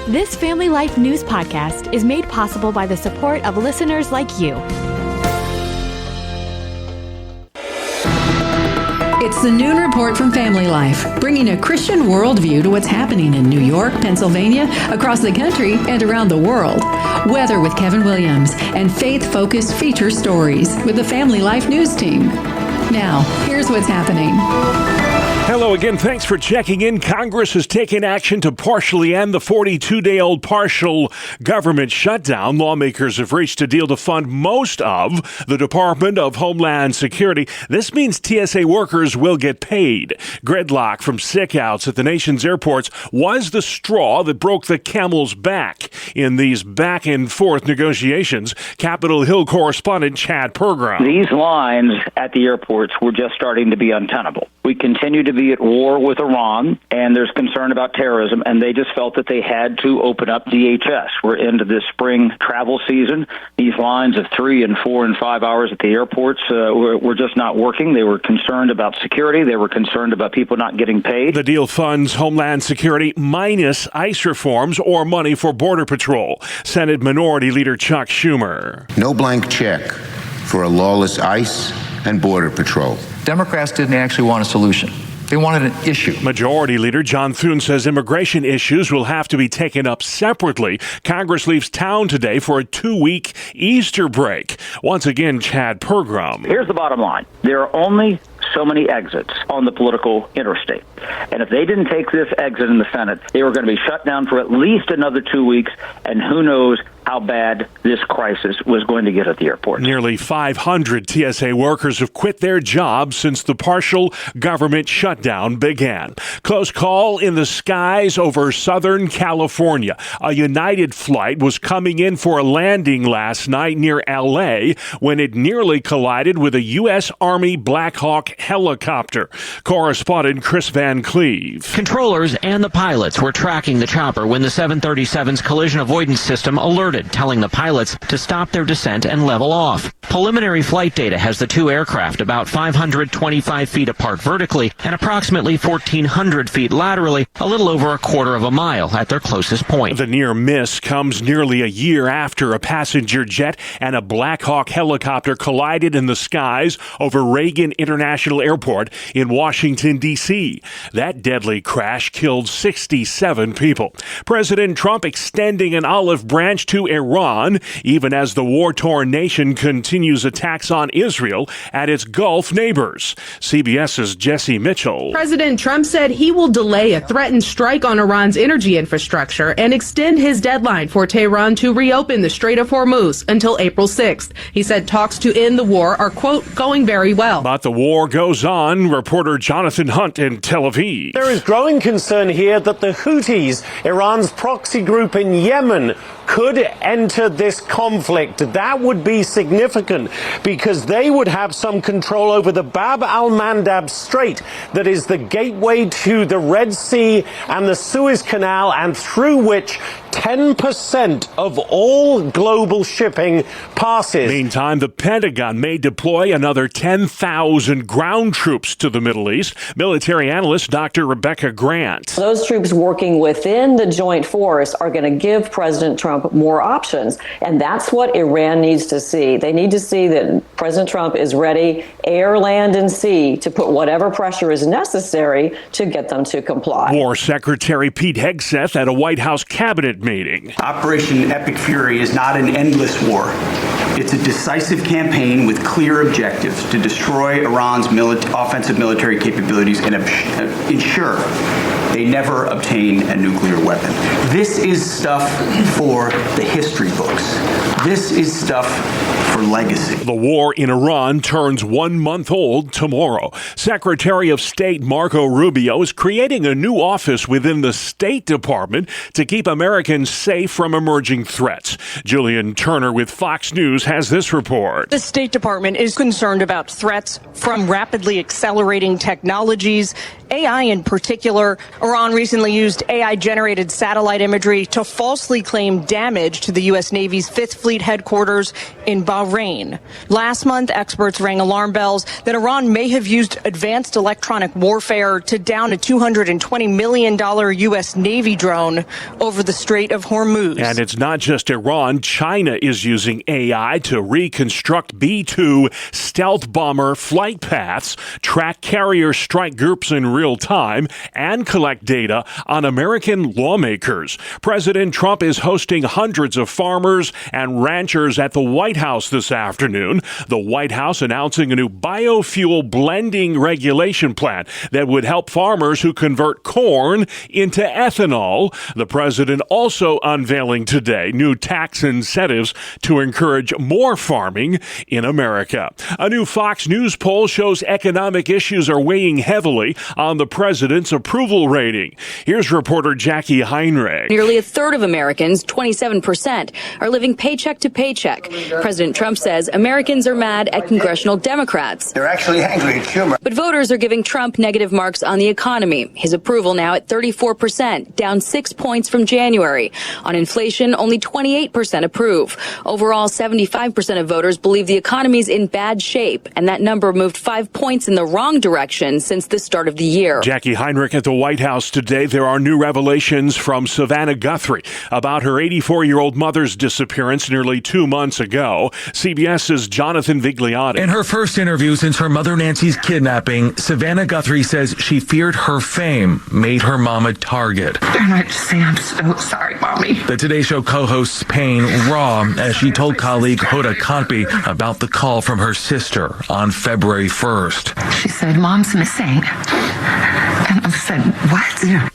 This Family Life News podcast is made possible by the support of listeners like you. It's the Noon Report from Family Life, bringing a Christian worldview to what's happening in New York, Pennsylvania, across the country, and around the world. Weather with Kevin Williams, and faith-focused feature stories with the Family Life News team. Now, here's what's happening. Hello again. Thanks for checking in. Congress has taken action to partially end the 42-day-old partial government shutdown. Lawmakers have reached a deal to fund most of the Department of Homeland Security. This means TSA workers will get paid. Gridlock from sick-outs at the nation's airports was the straw that broke the camel's back in these back-and-forth negotiations. Capitol Hill correspondent Chad Pergram. These lines at the airports were just starting to be untenable. We continue to be at war with Iran, and there's concern about terrorism, and they just felt that they had to open up DHS. We're into this spring travel season. These lines of 3 and 4 and 5 hours at the airports were just not working. They were concerned about security. They were concerned about people not getting paid. The deal funds Homeland Security minus ICE reforms or money for Border Patrol. Senate Minority Leader Chuck Schumer. No blank check for a lawless ICE and Border Patrol. Democrats didn't actually want a solution. They wanted an issue. Majority Leader John Thune says immigration issues will have to be taken up separately. Congress leaves town today for a 2-week Easter break. Once again, Chad Pergram. Here's the bottom line. There are only so many exits on the political interstate. And if they didn't take this exit in the Senate, they were going to be shut down for at least another 2 weeks, and who knows how bad this crisis was going to get at the airport. Nearly 500 TSA workers have quit their jobs since the partial government shutdown began. Close call in the skies over Southern California. A United flight was coming in for a landing last night near L.A. when it nearly collided with a U.S. Army Black Hawk helicopter. Correspondent Chris Van Cleve. Controllers and the pilots were tracking the chopper when the 737's collision avoidance system alerted, telling the pilots to stop their descent and level off. Preliminary flight data has the two aircraft about 525 feet apart vertically and approximately 1,400 feet laterally, a little over a quarter of a mile at their closest point. The near miss comes nearly a year after a passenger jet and a Black Hawk helicopter collided in the skies over Reagan International Airport in Washington, D.C. That deadly crash killed 67 people. President Trump extending an olive branch to Iran, even as the war-torn nation continues attacks on Israel and its Gulf neighbors. CBS's Jesse Mitchell. President Trump said he will delay a threatened strike on Iran's energy infrastructure and extend his deadline for Tehran to reopen the Strait of Hormuz until April 6th. He said talks to end the war are, quote, going very well. But the war goes on. Reporter Jonathan Hunt in Tel Aviv. There is growing concern here that the Houthis, Iran's proxy group in Yemen, could enter this conflict. That would be significant because they would have some control over the Bab al-Mandab Strait that is the gateway to the Red Sea and the Suez Canal, and through which 10% of all global shipping passes. Meantime, the Pentagon may deploy another 10,000 ground troops to the Middle East. Military analyst Dr. Rebecca Grant. Those troops working within the joint force are going to give President Trump more options. And that's what Iran needs to see. They need to see that President Trump is ready, air, land, and sea, to put whatever pressure is necessary to get them to comply. War Secretary Pete Hegseth at a White House cabinet meeting. Operation Epic Fury is not an endless war. It's a decisive campaign with clear objectives to destroy Iran's offensive military capabilities and ensure they never obtain a nuclear weapon. This is stuff for the history books. This is stuff for legacy. The war in Iran turns 1 month old tomorrow. Secretary of State Marco Rubio is creating a new office within the State Department to keep Americans safe from emerging threats. Julian Turner with Fox News has this report. The State Department is concerned about threats from rapidly accelerating technologies, AI in particular, Iran recently used AI-generated satellite imagery to falsely claim damage to the U.S. Navy's Fifth Fleet headquarters in Bahrain. Last month, experts rang alarm bells that Iran may have used advanced electronic warfare to down a $220 million U.S. Navy drone over the Strait of Hormuz. And it's not just Iran. China is using AI to reconstruct B-2 stealth bomber flight paths, track carrier strike groups in real time, and collect data on American lawmakers. President Trump is hosting hundreds of farmers and ranchers at the White House this afternoon. The White House announcing a new biofuel blending regulation plan that would help farmers who convert corn into ethanol. The president also unveiling today new tax incentives to encourage more farming in America. A new Fox News poll shows economic issues are weighing heavily on the president's approval rating. Here's reporter Jackie Heinrich. Nearly a third of Americans, 27%, are living paycheck to paycheck. President Trump says Americans are mad at congressional Democrats. They're actually angry at Schumer. But voters are giving Trump negative marks on the economy. His approval now at 34%, down 6 points from January. On inflation, only 28% approve. Overall, 75% of voters believe the economy's in bad shape, and that number moved 5 points in the wrong direction since the start of the year. Jackie Heinrich at the White House today. There are new revelations from Savannah Guthrie about her 84-year-old mother's disappearance nearly 2 months ago. CBS's Jonathan Vigliotti. In her first interview since her mother Nancy's kidnapping, Savannah Guthrie says she feared her fame made her mom a target. And I just say, I'm so sorry, Mommy. The Today Show co-host's pain raw as she told colleague Hoda Kotb about the call from her sister on February 1st. She said, Mom's missing. And I said, what?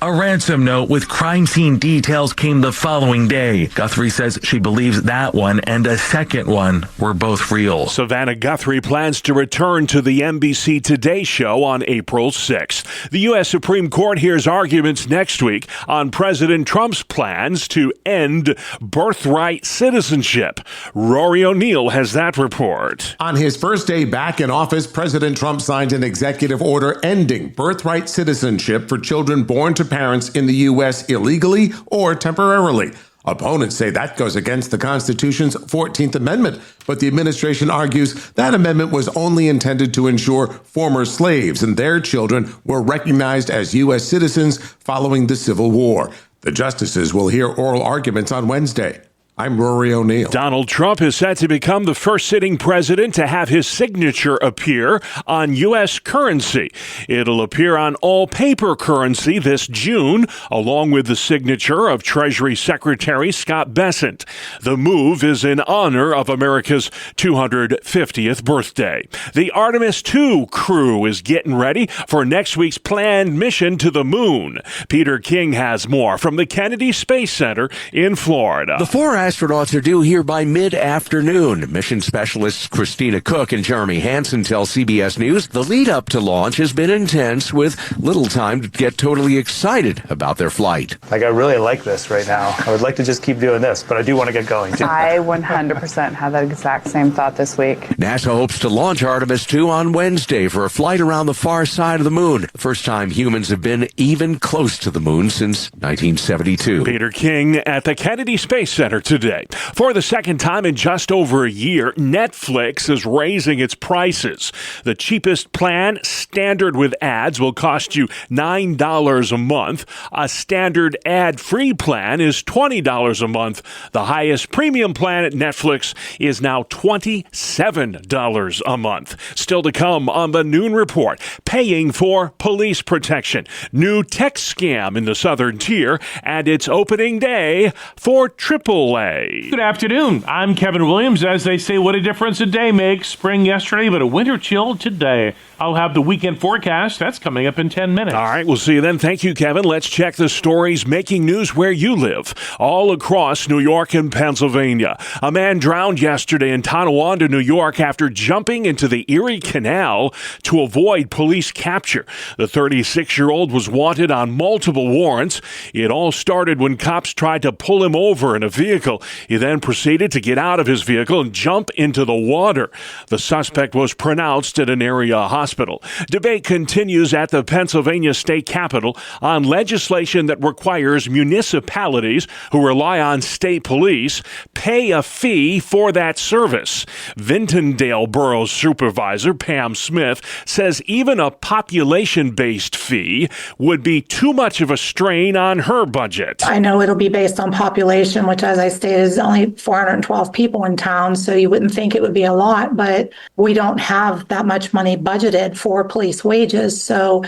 A ransom note with crime scene details came the following day. Guthrie says she believes that one and a second one were both real. Savannah Guthrie plans to return to the NBC Today Show on April 6th. The U.S. Supreme Court hears arguments next week on President Trump's plans to end birthright citizenship. Rory O'Neill has that report. On his first day back in office, President Trump signed an executive order ending birthright citizenship for children born to parents in the U.S. illegally or temporarily. Opponents say that goes against the Constitution's 14th Amendment, but the administration argues that amendment was only intended to ensure former slaves and their children were recognized as U.S. citizens following the Civil War. The justices will hear oral arguments on Wednesday. I'm Rory O'Neill. Donald Trump is set to become the first sitting president to have his signature appear on U.S. currency. It'll appear on all paper currency this June, along with the signature of Treasury Secretary Scott Bessent. The move is in honor of America's 250th birthday. The Artemis II crew is getting ready for next week's planned mission to the moon. Peter King has more from the Kennedy Space Center in Florida. The four astronauts are due here by mid-afternoon. Mission specialists Christina Cook and Jeremy Hansen tell CBS News the lead-up to launch has been intense with little time to get totally excited about their flight. I really like this right now. I would like to just keep doing this, but I do want to get going. I 100% have that exact same thought this week. NASA hopes to launch Artemis II on Wednesday for a flight around the far side of the moon. The first time humans have been even close to the moon since 1972. Peter King at the Kennedy Space Center today. For the second time in just over a year, Netflix is raising its prices. The cheapest plan, standard with ads, will cost you $9 a month. A standard ad-free plan is $20 a month. The highest premium plan at Netflix is now $27 a month. Still to come on the Noon Report, paying for police protection, new tech scam in the Southern Tier, and its opening day for AAA. Good afternoon. I'm Kevin Williams. As they say, what a difference a day makes. Spring yesterday, but a winter chill today. I'll have the weekend forecast. That's coming up in 10 minutes. All right, we'll see you then. Thank you, Kevin. Let's check the stories making news where you live. All across New York and Pennsylvania. A man drowned yesterday in Tonawanda, New York, after jumping into the Erie Canal to avoid police capture. The 36-year-old was wanted on multiple warrants. It all started when cops tried to pull him over in a vehicle vehicle. He then proceeded to get out of his vehicle and jump into the water. The suspect was pronounced at an area hospital. Debate continues at the Pennsylvania State Capitol on legislation that requires municipalities who rely on state police pay a fee for that service. Vintondale Borough Supervisor Pam Smith says even a population-based fee would be too much of a strain on her budget. I know it'll be based on population, which, as I stated, is only 412 people in town, so you wouldn't think it would be a lot, but we don't have that much money budgeted for police wages, so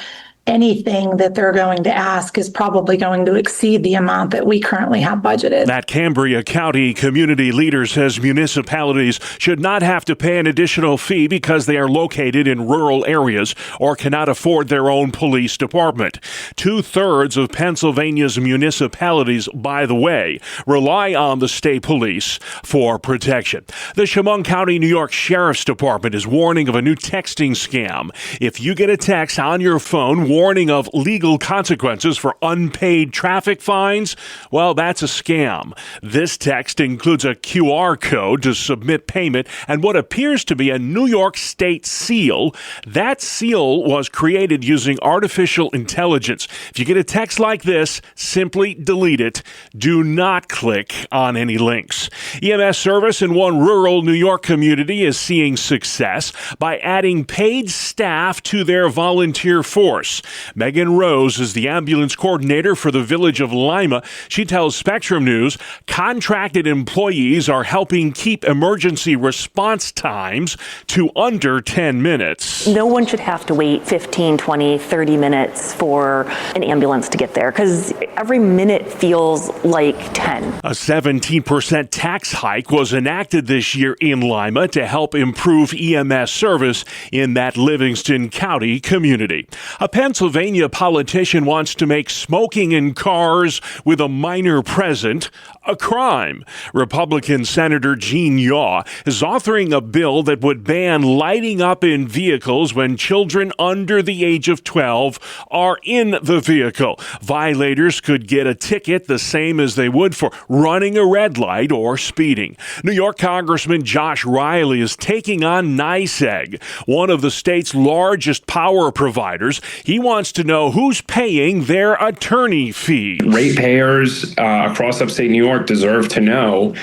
anything that they're going to ask is probably going to exceed the amount that we currently have budgeted. That Cambria County community leader says municipalities should not have to pay an additional fee because they are located in rural areas or cannot afford their own police department. 2/3 of Pennsylvania's municipalities, by the way, rely on the state police for protection. The Chemung County, New York Sheriff's Department is warning of a new texting scam. If you get a text on your phone warning of legal consequences for unpaid traffic fines, well, that's a scam. This text includes a QR code to submit payment and what appears to be a New York State seal. That seal was created using artificial intelligence. If you get a text like this, simply delete it. Do not click on any links. EMS service in one rural New York community is seeing success by adding paid staff to their volunteer force. Megan Rose is the ambulance coordinator for the village of Lima. She tells Spectrum News contracted employees are helping keep emergency response times to under 10 minutes. No one should have to wait 15, 20, 30 minutes for an ambulance to get there because every minute feels like 10. A 17% tax hike was enacted this year in Lima to help improve EMS service in that Livingston County community. A Pennsylvania politician wants to make smoking in cars with a minor present a crime. Republican Senator Gene Yaw is authoring a bill that would ban lighting up in vehicles when children under the age of 12 are in the vehicle. Violators could get a ticket the same as they would for running a red light or speeding. New York Congressman Josh Riley is taking on NYSEG, one of the state's largest power providers. He wants to know who's paying their attorney fee. Ratepayers across upstate New York deserve to know,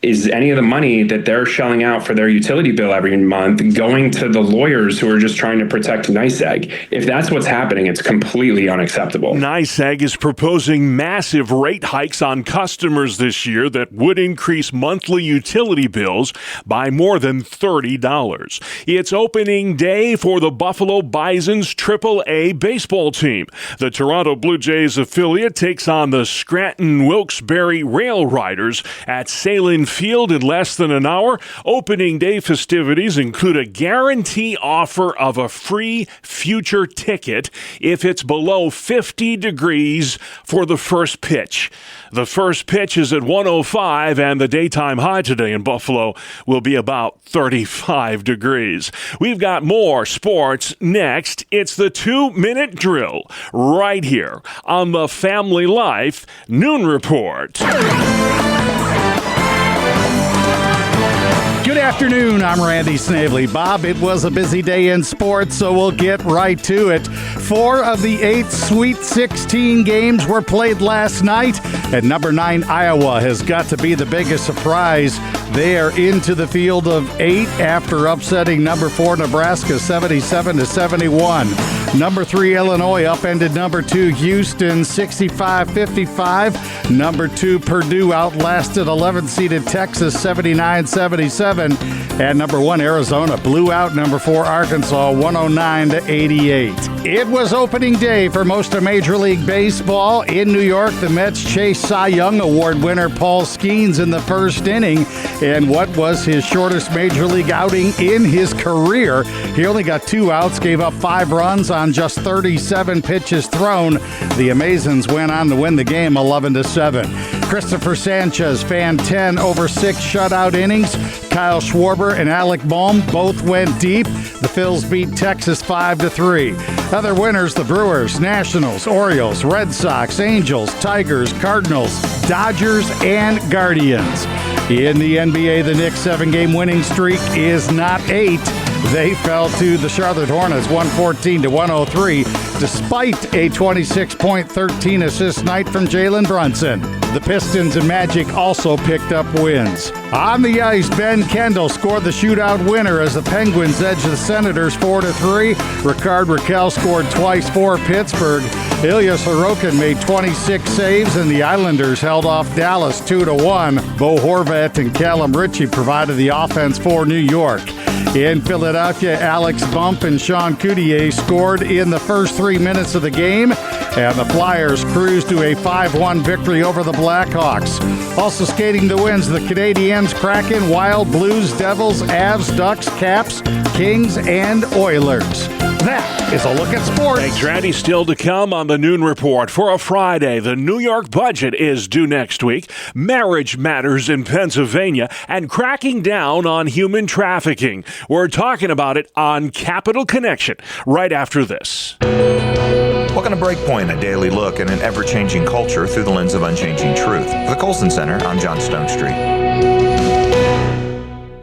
is any of the money that they're shelling out for their utility bill every month going to the lawyers who are just trying to protect NYSEG? If that's what's happening, it's completely unacceptable. NYSEG is proposing massive rate hikes on customers this year that would increase monthly utility bills by more than $30. It's opening day for the Buffalo Bison's AAA baseball team. The Toronto Blue Jays affiliate takes on the Scranton Wilkes-Barre Rail Riders at Salem Field in less than an hour. Opening day festivities include a guarantee offer of a free future ticket if it's below 50 degrees for the first pitch. The first pitch is at 1:05, and the daytime high today in Buffalo will be about 35 degrees. We've got more sports next. It's the 2-minute drill right here on the Family Life Noon Report. Good afternoon, I'm Randy Snavely. Bob, it was a busy day in sports, so we'll get right to it. 4 of the 8 Sweet 16 games were played last night, and number 9 Iowa has got to be the biggest surprise. They are into the field of 8 after upsetting number 4 Nebraska 77-71. Number 3 Illinois upended number 2 Houston 65-55. Number 2 Purdue outlasted 11th-seeded Texas 79-77. And number 1 Arizona blew out number 4 Arkansas 109-88. It was opening day for most of Major League Baseball. In New York, the Mets chased Cy Young Award winner Paul Skeens in the first inning. And what was his shortest Major League outing in his career? He only got 2 outs, gave up 5 runs on just 37 pitches thrown. The Amazons went on to win the game 11-7. Christopher Sanchez fanned 10 over 6 shutout innings. Kyle Schwarber and Alec Bohm both went deep. The Phils beat Texas 5-3. Other winners, the Brewers, Nationals, Orioles, Red Sox, Angels, Tigers, Cardinals, Dodgers and Guardians. In the NBA, the Knicks' 7-game winning streak is not 8. They fell to the Charlotte Hornets 114-103, despite a 26-point, 13-assist night from Jalen Brunson. The Pistons and Magic also picked up wins. On the ice, Ben Kendall scored the shootout winner as the Penguins edged the Senators 4-3. Ricard Raquel scored twice for Pittsburgh. Ilya Sorokin made 26 saves, and the Islanders held off Dallas 2-1. Bo Horvat and Callum Ritchie provided the offense for New York. In Philadelphia, Alex Bump and Sean Coutier scored in the first 3 minutes of the game, and the Flyers cruised to a 5-1 victory over the Blackhawks. Also skating the wins, the Canadiens, Kraken, Wild, Blues, Devils, Avs, Ducks, Caps, Kings, and Oilers. That is a look at sports. Thanks, Randy. Still to come on the Noon Report. For a Friday, the New York budget is due next week, marriage matters in Pennsylvania, and cracking down on human trafficking. We're talking about it on Capital Connection right after this. Welcome to Breakpoint, a daily look at an ever-changing culture through the lens of unchanging truth. For the Colson Center, I'm John Stonestreet.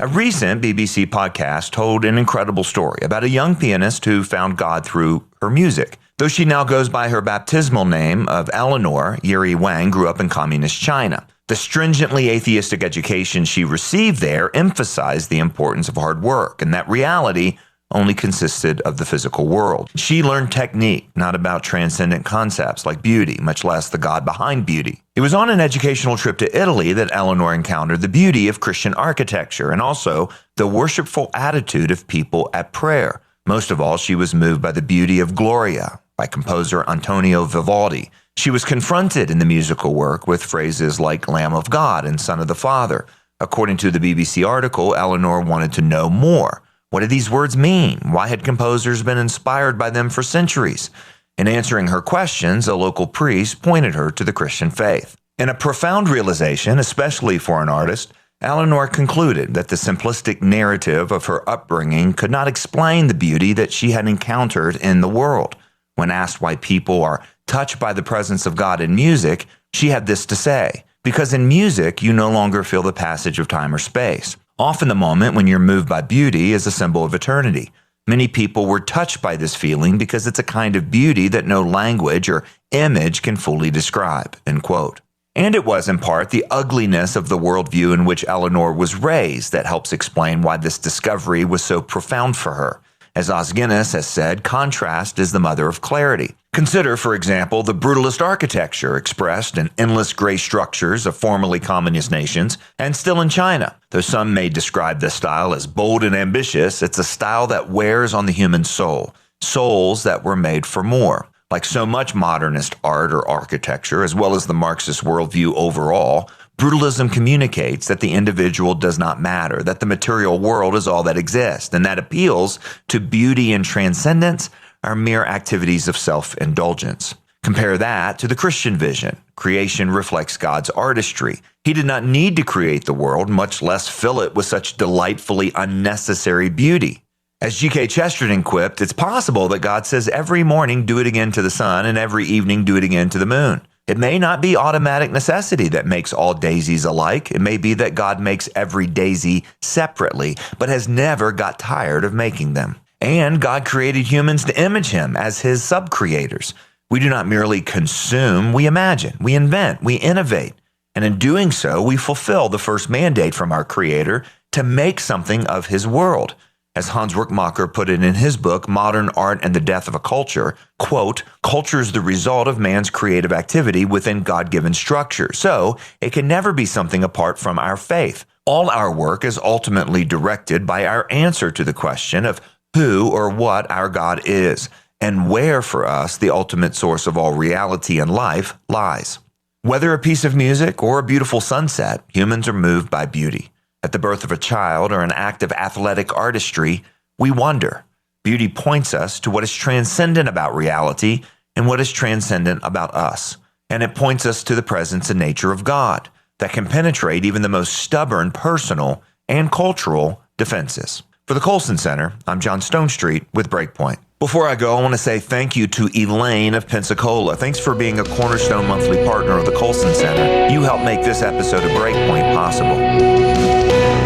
A recent BBC podcast told an incredible story about a young pianist who found God through her music. Though she now goes by her baptismal name of Eleanor, Yeri Wang grew up in communist China. The stringently atheistic education she received there emphasized the importance of hard work, and that reality only consisted of the physical world. She learned technique, not about transcendent concepts like beauty, much less the God behind beauty. It was on an educational trip to Italy that Eleanor encountered the beauty of Christian architecture and also the worshipful attitude of people at prayer. Most of all, she was moved by the beauty of Gloria by composer Antonio Vivaldi. She was confronted in the musical work with phrases like Lamb of God and Son of the Father. According to the BBC article, Eleanor wanted to know more. What did these words mean? Why had composers been inspired by them for centuries? In answering her questions, a local priest pointed her to the Christian faith. In a profound realization, especially for an artist, Eleanor concluded that the simplistic narrative of her upbringing could not explain the beauty that she had encountered in the world. When asked why people are touched by the presence of God in music, she had this to say: because in music, you no longer feel the passage of time or space. Often the moment when you're moved by beauty is a symbol of eternity. Many people were touched by this feeling because it's a kind of beauty that no language or image can fully describe, end quote. And it was in part the ugliness of the worldview in which Eleanor was raised that helps explain why this discovery was so profound for her. As Os Guinness has said, contrast is the mother of clarity. Consider, for example, the brutalist architecture expressed in endless gray structures of formerly communist nations and still in China. Though some may describe this style as bold and ambitious, it's a style that wears on the human soul, souls that were made for more. Like so much modernist art or architecture, as well as the Marxist worldview overall, brutalism communicates that the individual does not matter, that the material world is all that exists, and that appeals to beauty and transcendence are mere activities of self-indulgence. Compare that to the Christian vision. Creation reflects God's artistry. He did not need to create the world, much less fill it with such delightfully unnecessary beauty. As G.K. Chesterton quipped, it's possible that God says every morning do it again to the sun and every evening do it again to the moon. It may not be automatic necessity that makes all daisies alike. It may be that God makes every daisy separately, but has never got tired of making them. And God created humans to image him as his sub-creators. We do not merely consume, we imagine, we invent, we innovate. And in doing so, we fulfill the first mandate from our Creator to make something of his world. As Hans Werkmacher put it in his book, Modern Art and the Death of a Culture, quote, culture is the result of man's creative activity within God-given structure, so it can never be something apart from our faith. All our work is ultimately directed by our answer to the question of who or what our God is, and where for us the ultimate source of all reality and life lies. Whether a piece of music or a beautiful sunset, humans are moved by beauty. At the birth of a child or an act of athletic artistry, we wonder. Beauty points us to what is transcendent about reality and what is transcendent about us. And it points us to the presence and nature of God that can penetrate even the most stubborn personal and cultural defenses. For the Colson Center, I'm John Stonestreet with Breakpoint. Before I go, I want to say thank you to Elaine of Pensacola. Thanks for being a Cornerstone monthly partner of the Colson Center. You helped make this episode of Breakpoint possible.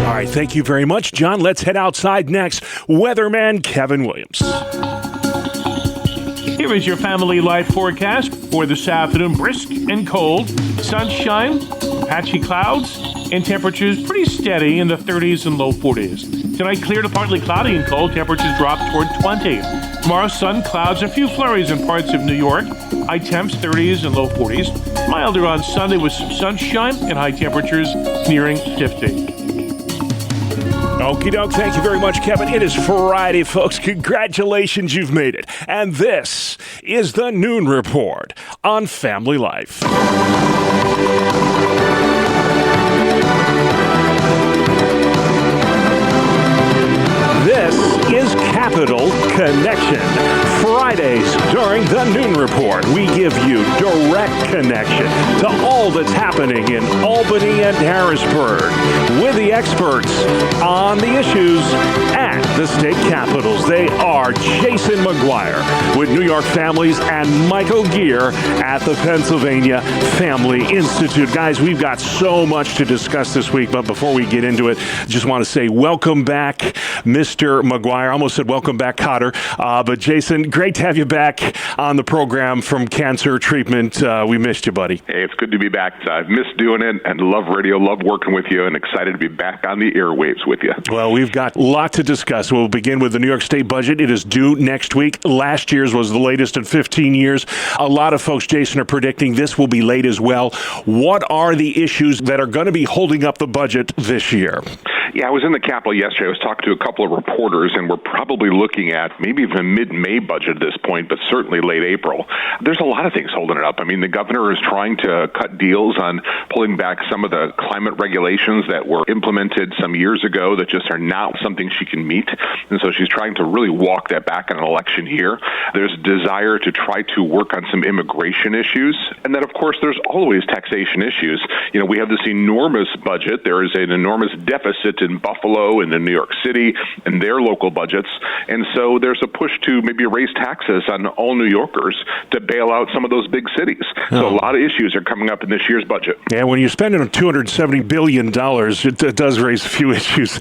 All right, thank you very much, John. Let's head outside next. Weatherman Kevin Williams. Here is your family life forecast for this afternoon. Brisk and cold, sunshine, patchy clouds, and temperatures pretty steady in the 30s and low 40s. Tonight, clear to partly cloudy and cold. Temperatures drop toward 20. Tomorrow, sun, clouds, a few flurries in parts of New York. High temps 30s and low 40s. Milder on Sunday with some sunshine and high temperatures nearing 50. Okie doke. Thank you very much, Kevin. It is Friday, folks. Congratulations, you've made it. And this is the Noon Report on Family Life. This is Capital Connection. Fridays during the Noon Report, we give you direct connection to all that's happening in Albany and Harrisburg with the experts on the issues at the state capitals. They are Jason McGuire with New York Families and Michael Gear at the Pennsylvania Family Institute. Guys, we've got so much to discuss this week, but before we get into it, just want to say welcome back, Mr. McGuire. I almost said welcome back, Cotter. But Jason, great to have you back on the program from cancer treatment. We missed you, buddy. Hey, it's good to be back. I've missed doing it and love radio, love working with you, and excited to be back on the airwaves with you. Well, we've got a lot to discuss. We'll begin with the New York State budget. It is due next week. Last year's was the latest in 15 years. A lot of folks, Jason, are predicting this will be late as well. What are the issues that are going to be holding up the budget this year? Yeah, I was in the Capitol yesterday. I was talking to a couple of reporters, and we're probably looking at maybe even mid-May budget at this point, but certainly late April. There's a lot of things holding it up. I mean, the governor is trying to cut deals on pulling back some of the climate regulations that were implemented some years ago that just are not something she can meet. And so she's trying to really walk that back in an election year. There's a desire to try to work on some immigration issues. And then, of course, there's always taxation issues. You know, we have this enormous budget. There is an enormous deficit in Buffalo and in New York City and their local budgets. And so there's a push to maybe raise taxes on all New Yorkers to bail out some of those big cities. So a lot of issues are coming up in this year's budget. Yeah, when you're spending $270 billion, it does raise a few issues.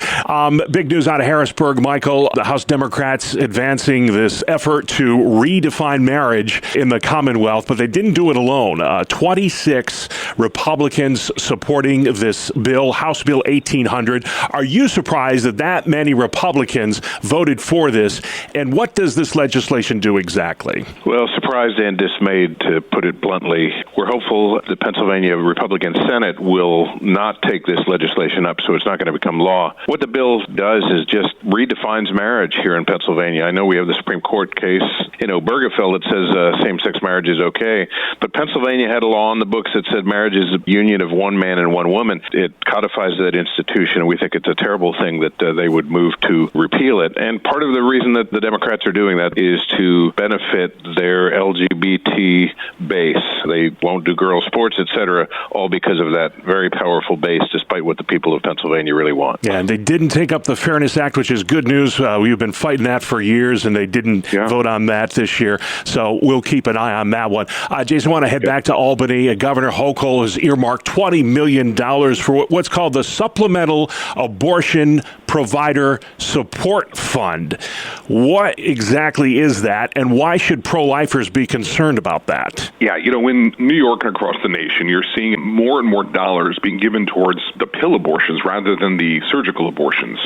Big news out of Harrisburg, Michael. The House Democrats advancing this effort to redefine marriage in the Commonwealth, but they didn't do it alone. 26 Republicans supporting this bill, House Bill 1800. Are you surprised that many Republicans voted for this? And what does this legislation do exactly? Well, surprised and dismayed, to put it bluntly. We're hopeful the Pennsylvania Republican Senate will not take this legislation up, so it's not going to become law. What the bill does is just redefines marriage here in Pennsylvania. I know we have the Supreme Court case in Obergefell that says same-sex marriage is okay, but Pennsylvania had a law on the books that said marriage is a union of one man and one woman. It codifies that institution, and we think it's a terrible thing that they would move to repeal it. And part of the reason that the Democrats are doing that is to benefit their LGBT base. They won't do girls' sports, etc., all because of that very powerful base, despite what the people of Pennsylvania really want. Yeah, and they didn't take up the Fairness Act, which is good news. We've been fighting that for years, and they didn't vote on that this year. So we'll keep an eye on that one. Jason, I want to head back to Albany. Governor Hochul has earmarked $20 million for what's called the Supplemental Abortion Provider Support Fund. What exactly is that, and why should pro-lifers be concerned about that? Yeah, you know, in New York and across the nation, you're seeing more and more dollars being given towards the pill abortions rather than the surgical abortions.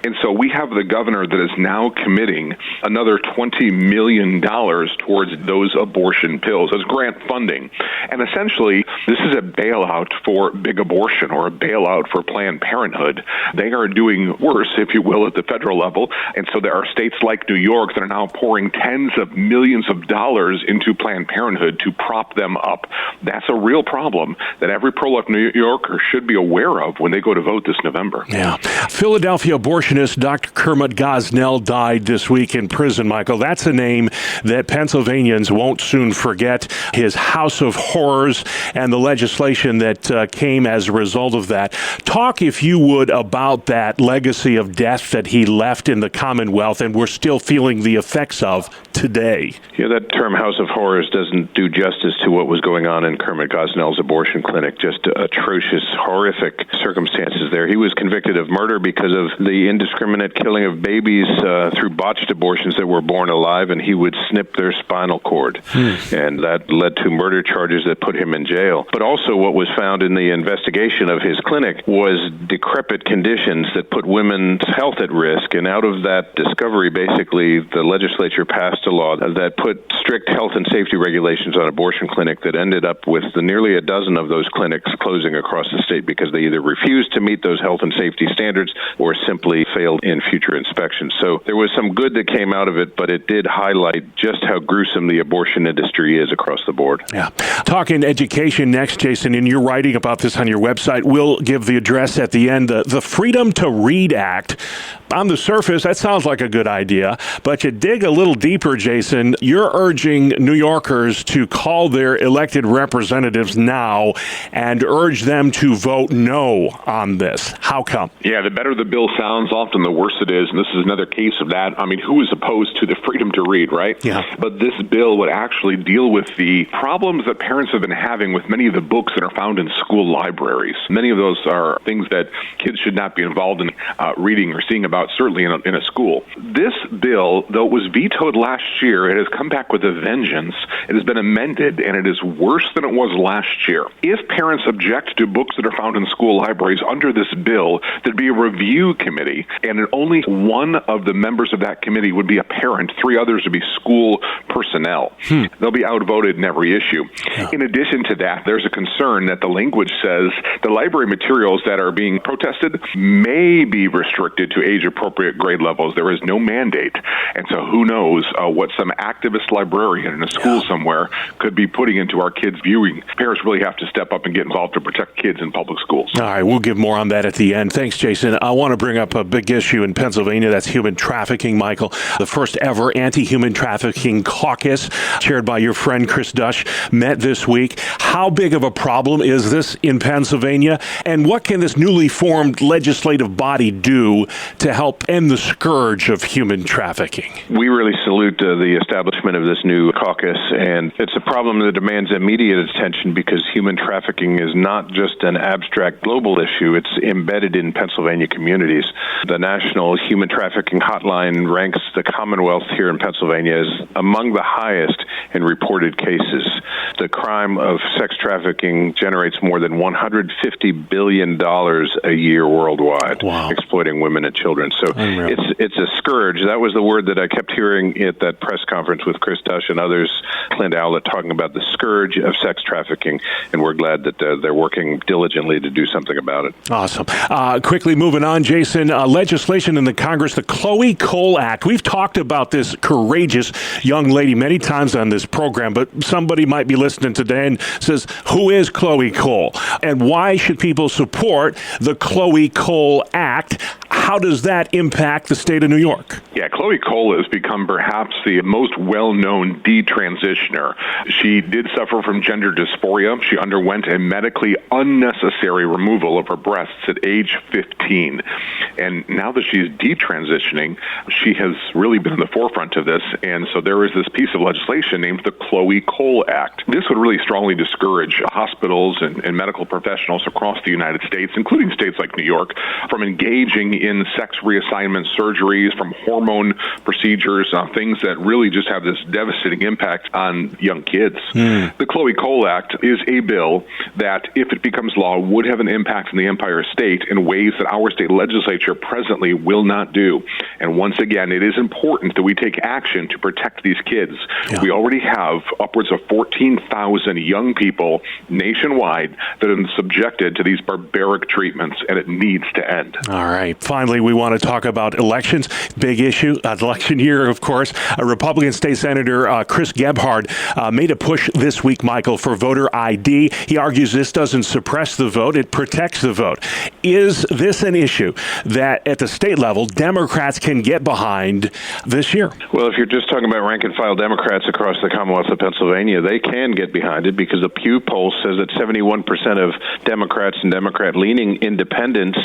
And so we have the governor that is now committing another $20 million towards those abortion pills as grant funding. And essentially, this is a bailout for big abortion or a bailout for Planned Parenthood. They are doing worse, if you will, at the federal level. And so there are states like New York that are now pouring tens of millions of dollars into Planned Parenthood to prop them up. That's a real problem that every pro-life New Yorker should be aware of when they go to vote this November. Yeah. Philadelphia abortionist Dr. Kermit Gosnell died this week in prison, Michael. That's a name that Pennsylvanians won't soon forget. His House of Horrors and the legislation that came as a result of that. Talk, if you would, about that legacy legacy of death that he left in the Commonwealth and we're still feeling the effects of today. Yeah, that term House of Horrors doesn't do justice to what was going on in Kermit Gosnell's abortion clinic. Just atrocious, horrific circumstances there. He was convicted of murder because of the indiscriminate killing of babies through botched abortions that were born alive, and he would snip their spinal cord. And that led to murder charges that put him in jail. But also what was found in the investigation of his clinic was decrepit conditions that put women's health at risk. And out of that discovery, basically, the legislature passed a law that put strict health and safety regulations on abortion clinic that ended up with nearly a dozen of those clinics closing across the state because they either refused to meet those health and safety standards or simply failed in future inspections. So there was some good that came out of it, but it did highlight just how gruesome the abortion industry is across the board. Yeah. Talking education next, Jason, and you're writing about this on your website. We'll give the address at the end. The Freedom to Read Act. On the surface, that sounds like a good idea, but you dig a little deeper, Jason, you're urging New Yorkers to call their elected representatives now and urge them to vote no on this. How come? Yeah, the better the bill sounds, often the worse it is, and this is another case of that. I mean, who is opposed to the freedom to read, right? Yeah. But this bill would actually deal with the problems that parents have been having with many of the books that are found in school libraries. Many of those are things that kids should not be involved in reading or seeing about, certainly in a school. This bill, though it was vetoed last year, it has come back with a vengeance. It has been amended, and it is worse than it was last year. If parents object to books that are found in school libraries under this bill, there'd be a review committee, and only one of the members of that committee would be a parent. 3 others would be school personnel. They'll be outvoted in every issue. Yeah. In addition to that, there's a concern that the language says the library materials that are being protested may be restricted to age-appropriate grade levels. There is no mandate. And so who knows what some activist librarian in a school somewhere could be putting into our kids' viewing. Parents really have to step up and get involved to protect kids in public schools. All right, we'll give more on that at the end. Thanks, Jason. I want to bring up a big issue in Pennsylvania. That's human trafficking, Michael. The first ever anti-human trafficking caucus, chaired by your friend Chris Dush, met this week. How big of a problem is this in Pennsylvania? And what can this newly formed legislative body do to help end the scourge of human trafficking? We really salute the establishment of this new caucus, and it's a problem that demands immediate attention because human trafficking is not just an abstract global issue, it's embedded in Pennsylvania communities. The National Human Trafficking Hotline ranks the Commonwealth here in Pennsylvania as among the highest in reported cases. The crime of sex trafficking generates more than $150 billion a year worldwide, exploiting women and children. So it's a scourge. That was the word that I kept hearing at that press conference with Chris Dush and others, Clint Owlett, talking about the scourge of sex trafficking, and we're glad that they're working diligently to do something about it. Awesome. Quickly moving on, Jason, legislation in the Congress, the Chloe Cole Act. We've talked about this courageous young lady many times on this program, but somebody might be listening today and says, who is Chloe Cole? And why should people support the Chloe Cole Act? How does that impact the state of New York? Yeah, Chloe Cole has become perhaps the most well-known detransitioner. She did suffer from gender dysphoria. She underwent a medically unnecessary removal of her breasts at age 15. And now that she's detransitioning, she has really been in the forefront of this. And so there is this piece of legislation named the Chloe Cole Act. This would really strongly discourage hospitals and medical professionals across the United States, including states like New York, from engaging in sex reassignment surgeries, from hormone procedures, things that really just have this devastating impact on young kids. The Chloe Cole Act is a bill that, if it becomes law, would have an impact on the Empire State in ways that our state legislature presently will not do. And once again, it is important that we take action to protect these kids. Yeah. We already have upwards of 14,000 young people nationwide that have been subjected to these barbaric treatments, and it needs to end. All right. Finally, we want to talk about elections. Big issue. Election year, of course. Republican State Senator Chris Gebhard made a push this week, Michael, for voter ID. He argues this doesn't suppress the vote, it protects the vote. Is this an issue that at the state level Democrats can get behind this year? Well, if you're just talking about rank and file Democrats across the Commonwealth of Pennsylvania, they can get behind it because the Pew poll says that 71% of Democrats and Democrat-leaning independents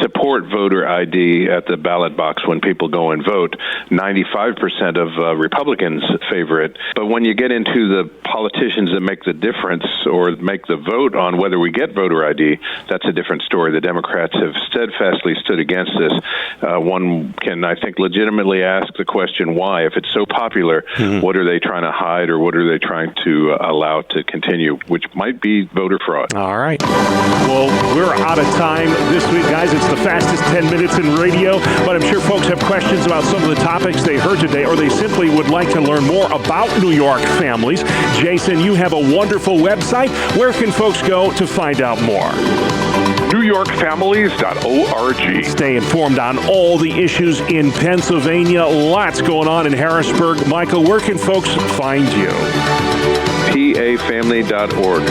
support voter ID. ID at the ballot box when people go and vote. 95% of Republicans favor it. But when you get into the politicians that make the difference or make the vote on whether we get voter ID, that's a different story. The Democrats have steadfastly stood against this. One can, I think, legitimately ask the question, why? If it's so popular, what are they trying to hide or what are they trying to allow to continue, which might be voter fraud. All right. Well, we're out of time this week, guys. It's the fastest 10 minutes in radio, but I'm sure folks have questions about some of the topics they heard today, or they simply would like to learn more about New York families. Jason, you have a wonderful website. Where can folks go to find out more? NewYorkFamilies.org. Stay informed on all the issues in Pennsylvania. Lots going on in Harrisburg. Michael, where can folks find you? PAFamily.org.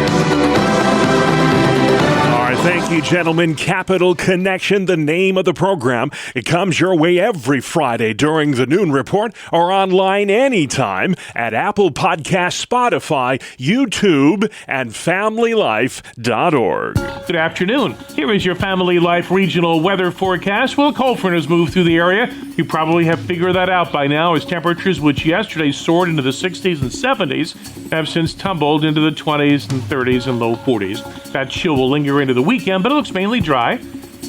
All right, thank you, gentlemen. Capital Connection, the name of the program. It comes your way every Friday during the Noon Report or online anytime at Apple Podcasts, Spotify, YouTube, and FamilyLife.org. Good afternoon. Here is your Family Life regional weather forecast. Well, a cold front has moved through the area. You probably have figured that out by now, as temperatures, which yesterday soared into the 60s and 70s, have since tumbled into the 20s and 30s and low 40s. That chill will linger into the weekend, but it looks mainly dry.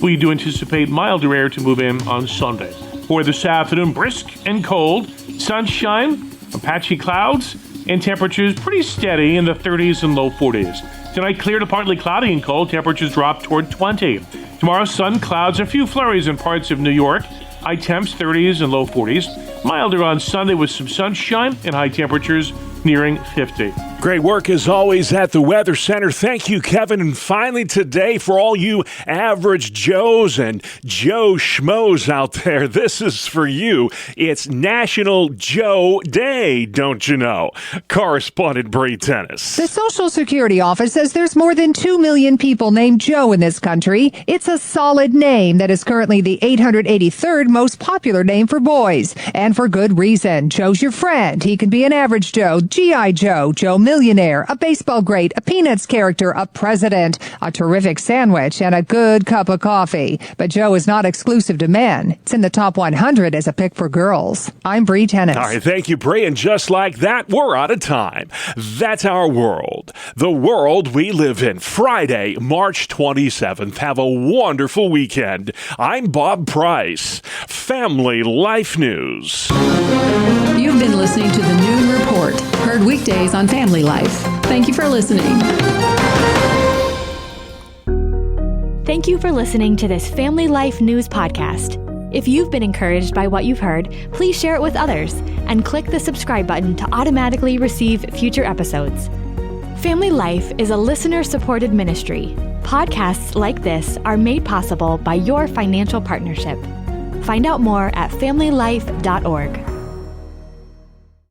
We do anticipate milder air to move in on Sunday. For this afternoon, brisk and cold, sunshine, patchy clouds, and temperatures pretty steady in the 30s and low 40s. Tonight, clear to partly cloudy and cold. Temperatures drop toward 20. Tomorrow, sun, clouds, a few flurries in parts of New York. High temps, 30s and low 40s. Milder on Sunday with some sunshine and high temperatures nearing 50. Great work as always at the Weather Center. Thank you, Kevin. And finally today, for all you average Joes and Joe Schmoes out there, this is for you. It's National Joe Day, don't you know? Correspondent Bree Tennis. The Social Security Office says there's more than 2 million people named Joe in this country. It's a solid name that is currently the 883rd most popular name for boys. And for good reason. Joe's your friend. He can be an average Joe, G.I. Joe, Joe Millionaire, a baseball great, a Peanuts character, a president, a terrific sandwich, and a good cup of coffee. But Joe is not exclusive to men. It's in the top 100 as a pick for girls. I'm Bree Tennis. All right, thank you, Bree. And just like that, we're out of time. That's our world. The world we live in. Friday, March 27th. Have a wonderful weekend. I'm Bob Price. Family Life News. You've been listening to the Noon Report. Heard weekdays on Family Life. Thank you for listening. Thank you for listening to this Family Life News podcast. If you've been encouraged by what you've heard, please share it with others and click the subscribe button to automatically receive future episodes. Family Life is a listener-supported ministry. Podcasts like this are made possible by your financial partnership. Find out more at familylife.org.